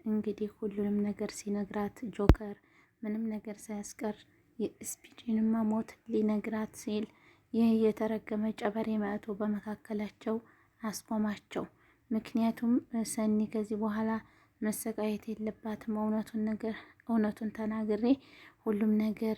እንግዲህ ሁሉንም ነገር ሲነግራት ጆከር ምንም ነገር ሳያስቀር የስፒድንማ ሞት ሊነግራት ሲል ይህ የተረገመ ጨበሬ መጥቶ በመካከላቸው አስቆማቸው። ምክንያቱም ሰኒ ከዚህ በኋላ መሰቃየት የለባትም፣ እውነቱን ተናግሬ ሁሉም ነገር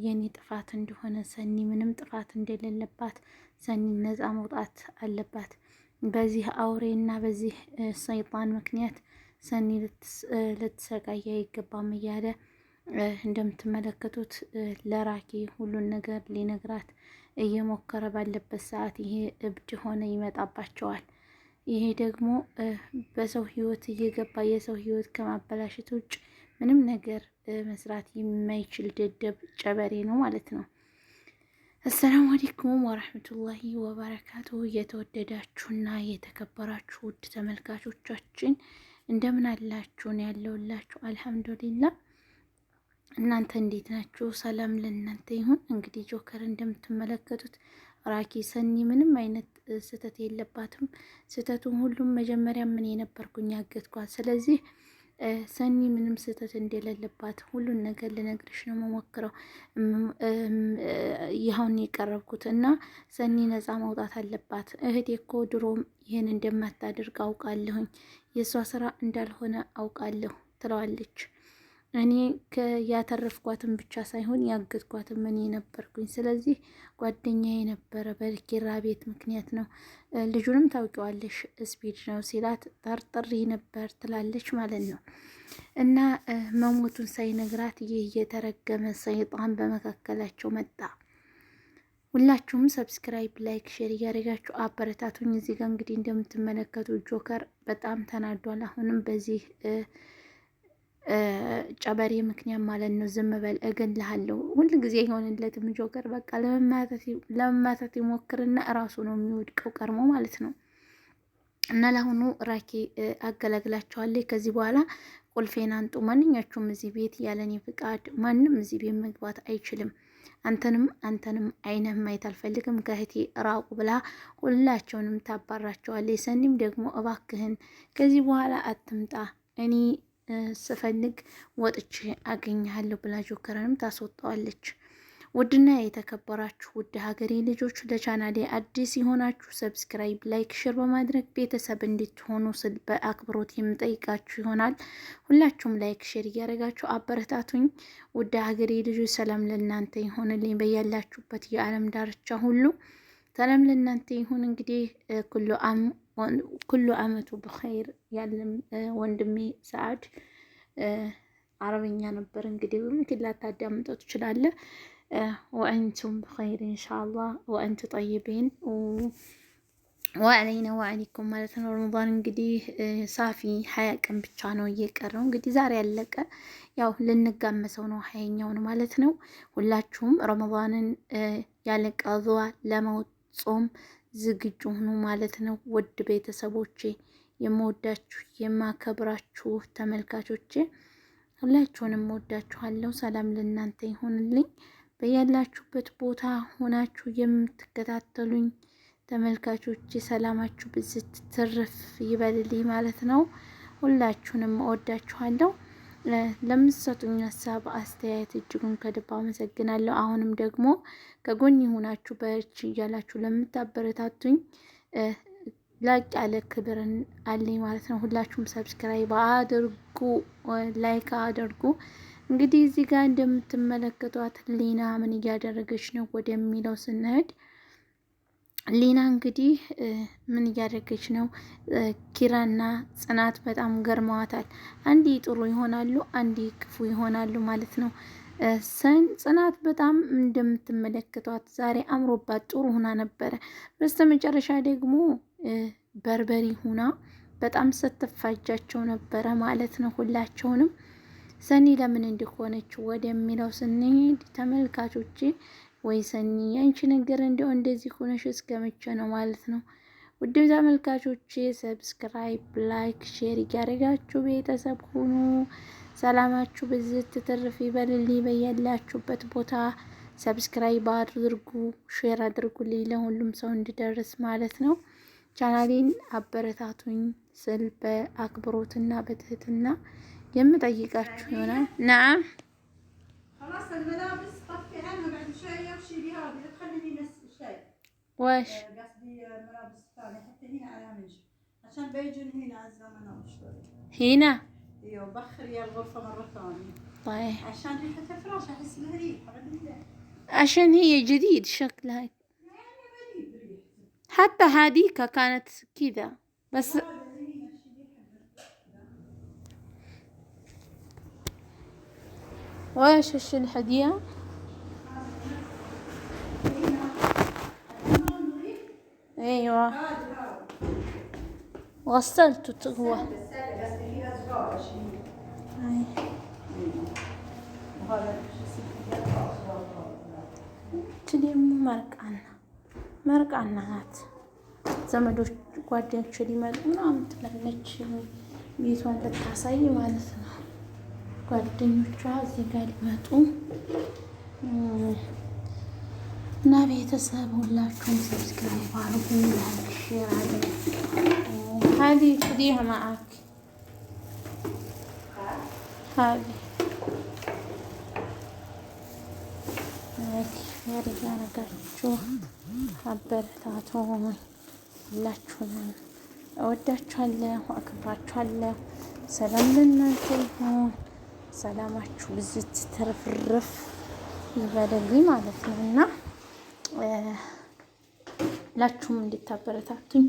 የኔ ጥፋት እንደሆነ ሰኒ ምንም ጥፋት እንደሌለባት ሰኒ ነፃ መውጣት አለባት። በዚህ አውሬና በዚህ ሰይጣን ምክንያት ሰኒ ልትሰቃይ አይገባም እያለ እንደምትመለከቱት ለራኪ ሁሉን ነገር ሊነግራት እየሞከረ ባለበት ሰዓት ይሄ እብድ ሆነ ይመጣባቸዋል። ይሄ ደግሞ በሰው ህይወት እየገባ የሰው ህይወት ከማበላሸት ውጭ ምንም ነገር መስራት የማይችል ደደብ ጨበሬ ነው ማለት ነው። አሰላሙ አለይኩም ወራህመቱላሂ ወበረካቱ። የተወደዳችሁና የተከበራችሁ ውድ ተመልካቾቻችን እንደምን አላችሁን? ያለውላችሁ አልሐምዱሊላህ። እናንተ እንዴት ናችሁ? ሰላም ለእናንተ ይሁን። እንግዲህ ጆከር እንደምትመለከቱት ራኪ ሰኒ ምንም አይነት ስህተት የለባትም። ስህተቱን ሁሉም መጀመሪያ ምን የነበርኩኝ ያገትኳት። ስለዚህ ሰኒ ምንም ስህተት እንደሌለባት ሁሉን ነገር ልነግርሽ ነው መሞክረው ይኸውን የቀረብኩት እና ሰኒ ነፃ መውጣት አለባት። እህቴ እኮ ድሮም ይህን እንደማታደርግ አውቃለሁኝ፣ የእሷ ስራ እንዳልሆነ አውቃለሁ ትለዋለች። እኔ ያተረፍኳትን ብቻ ሳይሆን ያገትኳትን እኔ ነበርኩኝ። ስለዚህ ጓደኛ የነበረ በኪራ ቤት ምክንያት ነው። ልጁንም ታውቂዋለሽ ስፒድ ነው ሲላት ጠርጥሬ ነበር ትላለች ማለት ነው። እና መሞቱን ሳይነግራት ይህ የተረገመ ሰይጣን በመካከላቸው መጣ። ሁላችሁም ሰብስክራይብ፣ ላይክ፣ ሼር እያደረጋችሁ አበረታቱኝ። እዚህ ጋር እንግዲህ እንደምትመለከቱ ጆከር በጣም ተናዷል። አሁንም በዚህ ጨበሬ ምክንያት ማለት ነው። ዝም በል እገልሃለሁ። ሁል ጊዜ የሆንለትም ጆከር በቃ ለመማታት ይሞክርና እራሱ ነው የሚወድቀው ቀርሞ ማለት ነው። እና ለአሁኑ ራኪ አገላግላቸዋለች። ከዚህ በኋላ ቁልፌን አንጡ፣ ማንኛችሁም እዚህ ቤት ያለኔ ፍቃድ ማንም እዚህ ቤት መግባት አይችልም፣ አንተንም አይነህ ማየት አልፈልግም፣ ከእህቴ ራቁ ብላ ሁላቸውንም ታባራቸዋለች። ሰኒም ደግሞ እባክህን ከዚህ በኋላ አትምጣ፣ እኔ ስፈልግ ወጥቼ አገኘሃለሁ ብላ ጆከርንም ታስወጣዋለች። ውድና የተከበራችሁ ውድ ሀገሬ ልጆች ለቻናሌ አዲስ የሆናችሁ ሰብስክራይብ፣ ላይክ፣ ሼር በማድረግ ቤተሰብ እንድትሆኑ ስል በአክብሮት የምጠይቃችሁ ይሆናል። ሁላችሁም ላይክ ሼር እያደረጋችሁ አበረታቱኝ። ውድ ሀገሬ ልጆች ሰላም ለእናንተ ይሆንልኝ። በያላችሁበት የዓለም ዳርቻ ሁሉ ሰላም ለእናንተ ይሁን። እንግዲህ ኩሉ አመቱ በኸይር ያለም ወንድሜ ሰዓድ አረበኛ ነበር እንግዲህ በምክላ ታዳምጠው ትችላለህ። ወአንቱም በኸይር ኢንሻአላህ ወአንቱ ጠይቢን ወአለይና ወአለይኩም ማለት ነው። ረመዳን እንግዲህ ሳፊ 20 ቀን ብቻ ነው እየቀረው። እንግዲህ ዛሬ ያለቀ ያው ልንጋመሰው ነው 20ኛውን ማለት ነው። ሁላችሁም ረመዳንን ያለ ቀዷ ለመጾም ዝግጁ ሁኑ ማለት ነው። ውድ ቤተሰቦቼ፣ የምወዳችሁ የማከብራችሁ ተመልካቾቼ ሁላችሁንም ወዳችኋለሁ። ሰላም ለእናንተ ይሁንልኝ። በያላችሁበት ቦታ ሆናችሁ የምትከታተሉኝ ተመልካቾቼ ሰላማችሁ ብዝት ትርፍ ይበልልኝ ማለት ነው። ሁላችሁንም ወዳችኋለሁ። ለምትሰጡኝ ሀሳብ አስተያየት እጅጉን ከልብ አመሰግናለሁ። አሁንም ደግሞ ከጎን ሆናችሁ በርቺ እያላችሁ ለምታበረታቱኝ ላቅ ያለ ክብርን አለኝ ማለት ነው። ሁላችሁም ሰብስክራይብ አድርጉ፣ ላይክ አድርጉ። እንግዲህ እዚህ ጋር እንደምትመለከቷት ሊና ምን እያደረገች ነው ወደሚለው ስንሄድ ሊና እንግዲህ ምን እያደረገች ነው? ኪራና ጽናት በጣም ገርመዋታል። አንዴ ጥሩ ይሆናሉ፣ አንዴ ክፉ ይሆናሉ ማለት ነው። ጽናት በጣም እንደምትመለከቷት ዛሬ አምሮባት ጥሩ ሁና ነበረ። በስተመጨረሻ ደግሞ በርበሪ ሁና በጣም ስትፋጃቸው ነበረ ማለት ነው ሁላቸውንም። ሰኒ ለምን እንደሆነች ወደሚለው ስንሄድ ተመልካቾቼ፣ ወይ ሰኒ ያንቺ ነገር እንደዚህ ሆነሽ እስከመቼ ነው ማለት ነው? ውድ ተመልካቾቼ ሰብስክራይብ፣ ላይክ፣ ሼር እያደረጋችሁ ቤተሰብ ሁኑ። ሰላማችሁ ብዝት ትርፍ ይበልልኝ በያላችሁበት ቦታ። ሰብስክራይብ አድርጉ፣ ሼር አድርጉልኝ ለሁሉም ሰው እንዲደርስ ማለት ነው። ቻናሌን አበረታቱኝ። ስል በአክብሮትና በትህትና የምጠይቃችሁ ይሆናል። ነዓም خلاص الملابس طفي عنها بعد شوي وشيلي هذه لا تخليني شيء. واش قصدي الملابس الثانية حتى هنا على منج عشان بيجون هنا الزمن شوي. هنا ايوه بخري الغرفة مرة ثانية. طيب عشان ريحة الفراش احس بها ريحة. عشان هي جديد شكلها يعني غريب ريحته. حتى هذيك كانت كذا بس وايش هش الهدية؟ ايوه غسلته هو ትዲሙ መርቃና ናት። ዘመዶች ጓደኞች ሊመጡ ምናምን ትላለች ቤቷን ልታሳይ ማለት ነው። ጓደኞቿ እዚህ ጋር ሊመጡ እና ቤተሰብ ሁላችሁም ሰብስክራይብ አድርጉ፣ ላይክ ሼር አድርጉ። هذه خذيها معك هذه ሸር ያደረጋችሁ አበረታቱኝ። ሁላችሁንም እወዳችኋለሁ፣ አክብራችኋለሁ። ሰላም ለእናንተ ይሁን። ሰላማችሁ ብዝት ትርፍርፍ ይበልልኝ ማለት ነው እና ሁላችሁም እንድታበረታቱኝ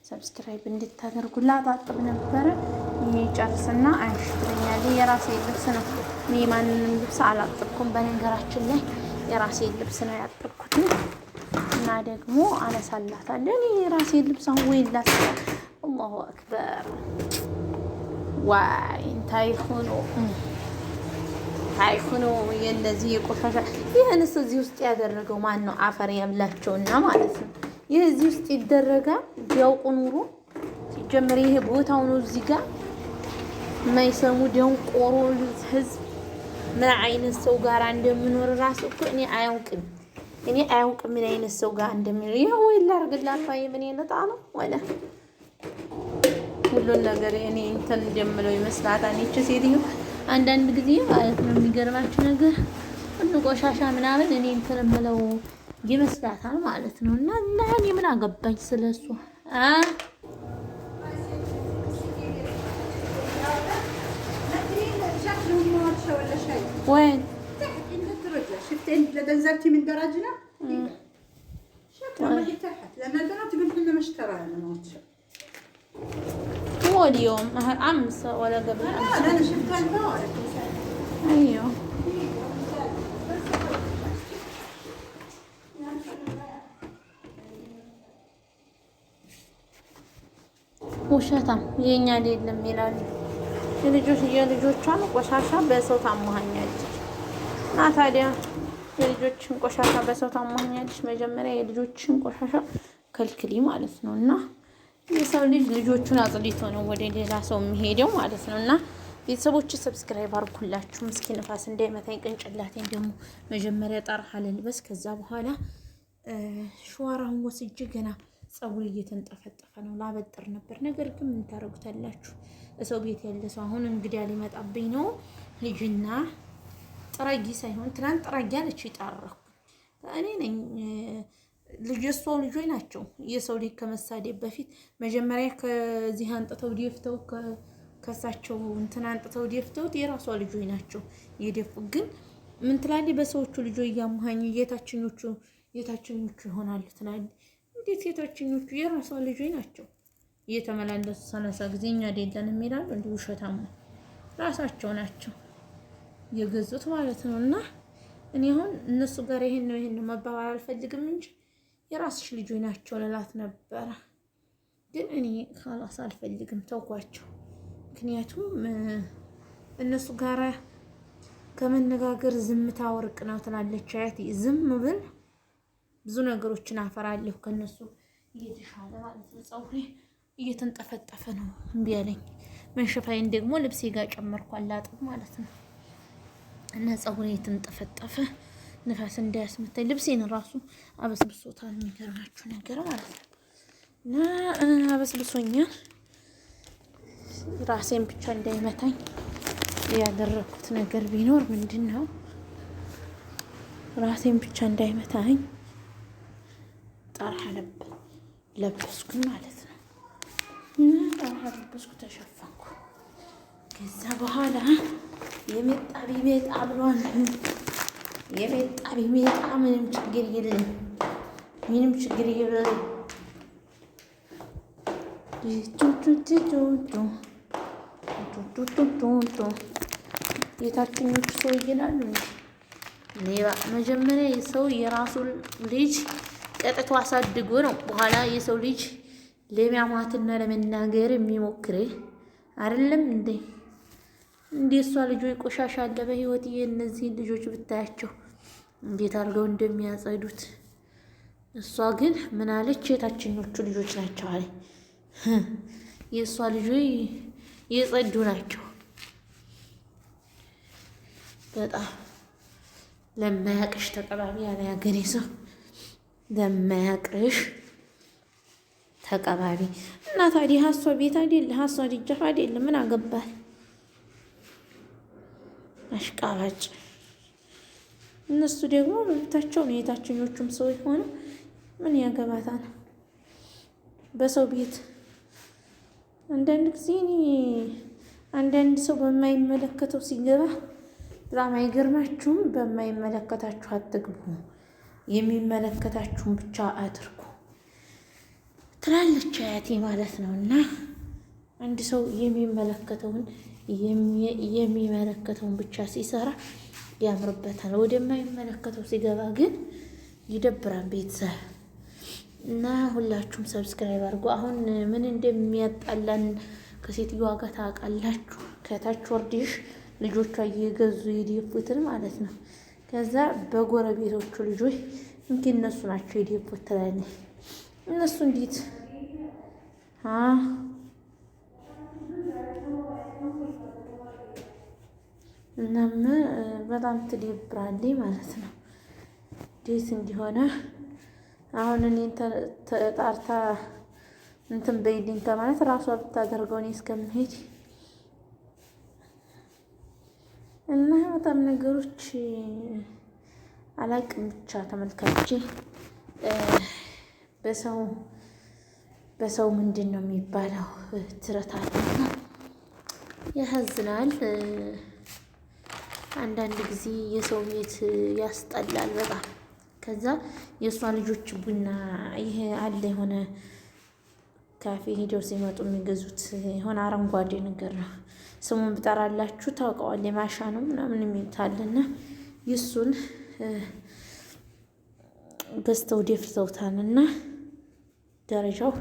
ሰብስክራይብ እንድታደርጉ ላጣጥብ ነበረ። ይጨርስና አይሽብኛል። የራሴ ልብስ ነው። እኔ ማንንም ልብስ አላጥብኩም። በነገራችን ላይ የራሴ ልብስ ነው ያጠብኩት እና ደግሞ አነሳላታለሁ። እኔ የራሴ ልብስ አሁን ወይላት አላሁ አክበር ዋይ እንታይ ሆኖ የእነዚህ የቆሻሻ ይህንስ እዚህ ውስጥ ያደረገው ማን ነው? አፈር ያምላቸውና ማለት ነው። ይህ እዚህ ውስጥ ይደረጋል። ቢያውቁ ኑሮ ሲጀምር ይሄ ቦታው ነው። እዚህ ጋር የማይሰሙ ደንቆሮ ህዝብ ምን አይነት ሰው ጋር እንደምኖር ራሱ እኮ እኔ አያውቅም ምን አይነት ሰው ጋር እንደምኖር። ያው ወይላ አርግላት ባይ ምን ይነጣ ነው ወላ ሁሉን ነገር እኔ እንትን እንደምለው ይመስላታል። እቺ ሴትዮ አንዳንድ ጊዜ ማለት ነው የሚገርማችሁ ነገር ሁሉ ቆሻሻ ምናምን እኔ እንትን የምለው ይመስላታል ማለት ነው። እና እኔ ምን አገባኝ ስለሱ وين؟ تحت عند الدرجة. شفت انت نزلتي من درجنا؟ شكلها ما هي تحت لأن البنات يقولون احنا ما اشترينا موتشر. هو اليوم أمس ولا قبل أمس؟ لا أنا شفتها البارح. أيوه ውሸታም የኛ አይደለም ይላሉ። የልጆቿን ቆሻሻ በሰው ታሟኛለች እና ታዲያ የልጆችን ቆሻሻ በሰው ታሟኛለች። መጀመሪያ የልጆችን ቆሻሻ ከልክሊ ማለት ነው። እና የሰው ልጅ ልጆቹን አጽድቶ ነው ወደ ሌላ ሰው የሚሄደው ማለት ነው። እና ቤተሰቦች ሰብስክራይብ አድርጉላችሁ። ምስኪ ንፋስ እንዳይመታኝ ቅንጭላቴን ደግሞ መጀመሪያ ጠርሃ ልልበስ። ከዛ በኋላ ሸዋራውን ወስጄ ገና ጸጉር እየተንጠፈጠፈ ነው። ላበጥር ነበር። ነገር ግን ምን ታረጉታላችሁ? ሰው ቤት ያለ ሰው አሁን እንግዲህ ሊመጣብኝ ነው። ልጅና ጥራጊ ሳይሆን ትናንት ጥራጊ አለች ይጣራኩ እኔ ነኝ። ልጅ ልጆች ናቸው። የሰው ልጅ ከመሳደብ በፊት መጀመሪያ ከዚህ አንጥተው ደፍተው ከሳቸው እንትን አንጥተው ደፍተው የራሷ ልጆች ናቸው የደፉ። ግን ምን ትላለች? በሰዎቹ ልጆች እያሙሃኝ የታችኞቹ ይሆናሉ ትላለች። እንዴት የታችኞቹ የራሷ ልጆች ናቸው እየተመላለሱ 30 ጊዜ እኛ አይደለንም ይላሉ። እንዲሁ ውሸታማ ራሳቸው ናቸው የገዙት ማለት ነው። እና እኔ አሁን እነሱ ጋር ይሄን መባባል አልፈልግም እንጂ የራስሽ ልጆች ናቸው ልላት ነበረ። ግን እኔ خلاص አልፈልግም ተውኳቸው። ምክንያቱም እነሱ ጋር ከመነጋገር ዝምታ ወርቅ ነው ትላለች አያቴ። ዝም ብል ብዙ ነገሮችን አፈራለሁ ከነሱ እየተሻለ ማለት ነው። ጸጉሬ እየተንጠፈጠፈ ነው እምቢ አለኝ። መንሸፋዬን ደግሞ ልብሴ ጋር ጨመርኩ አላጥብ ማለት ነው። እና ጸጉሬ እየተንጠፈጠፈ ንፋስ እንዳያስመታኝ ልብሴን ራሱ አበስብሶታል። የሚገርማችሁ ነገር ማለት ነው። እና አበስብሶኛል። ራሴን ብቻ እንዳይመታኝ ያደረኩት ነገር ቢኖር ምንድን ነው? ራሴን ብቻ እንዳይመታኝ ጠርሃ ለበስኩኝ ማለት ነው። ጠርሃ ለበስኩ፣ ተሸፈንኩ። ከዛ በኋላ የመጣ ቢመጣ ብሏል። የመጣ ቢመጣ ምንም ችግር የለም፣ ምንም ችግር የለም። የታችኞቹ ሰው ይላሉ ሌባ። መጀመሪያ የሰው የራሱ ልጅ ቀጥቶ አሳድጎ ነው በኋላ የሰው ልጅ ለሚያማትና ለመናገር የሚሞክር አይደለም እንዴ? እንዴ እሷ ልጆች ቆሻሻ አለ በህይወት የእነዚህን ልጆች ብታያቸው እንዴት አድርገው እንደሚያጸዱት። እሷ ግን ምን አለች? የታችኞቹ ልጆች ናቸው አለ። የእሷ ልጆች የጸዱ ናቸው። በጣም ለማያቅሽ ተቀባቢ ያለ ያገሬ ሰው ለማያቅሽ ተቀባቢ እና ታዲያ ሀሷ ቤት አይደለ ሀሷ ልጅህ አይደለ ምን አገባል? አሽቃባጭ። እነሱ ደግሞ መብታቸው ነው። የታችኞቹም ሰው ሆነ ምን ያገባታል? በሰው ቤት አንዳንድ ጊዜ አንዳንድ ሰው በማይመለከተው ሲገባ በጣም አይገርማችሁም? በማይመለከታችሁ አትግቡ፣ የሚመለከታችሁን ብቻ አድርጉ ትላለች አያቴ ማለት ነው። እና አንድ ሰው የሚመለከተውን ብቻ ሲሰራ ያምርበታል። ወደማይመለከተው ሲገባ ግን ይደብራል ቤተሰብ። እና ሁላችሁም ሰብስክራይብ አድርጉ። አሁን ምን እንደሚያጣላን ከሴትዮዋ ጋር ታውቃላችሁ? ከታች ወርድሽ ልጆቿ እየገዙ የደፉትን ማለት ነው። ከዛ በጎረቤቶቹ ልጆች እንግዲህ እነሱ ናቸው የደፉት ትላለች። እነሱ እንዴት እናም በጣም ትደብራለች ማለት ነው። እንዴት እንዲሆነ አሁን እኔን ተጣርታ እንትን በይልኝ ከማለት ራሷ ብታደርገው እኔ እስከምሄድ እና በጣም ነገሮች አላቅም። ብቻ ተመልካቼ በሰው ምንድን ነው የሚባለው? ትረታለና ያሳዝናል። አንዳንድ ጊዜ የሰው ቤት ያስጠላል በጣም። ከዛ የእሷ ልጆች ቡና ይሄ አለ የሆነ ካፌ ሄደው ሲመጡ የሚገዙት የሆነ አረንጓዴ ነገር ነው። ስሙን ብጠራላችሁ ታውቀዋለች። ማሻ ነው ምናምን የሚሉታልና ይሱን ገዝተው ደፍተውታልና ደረጃው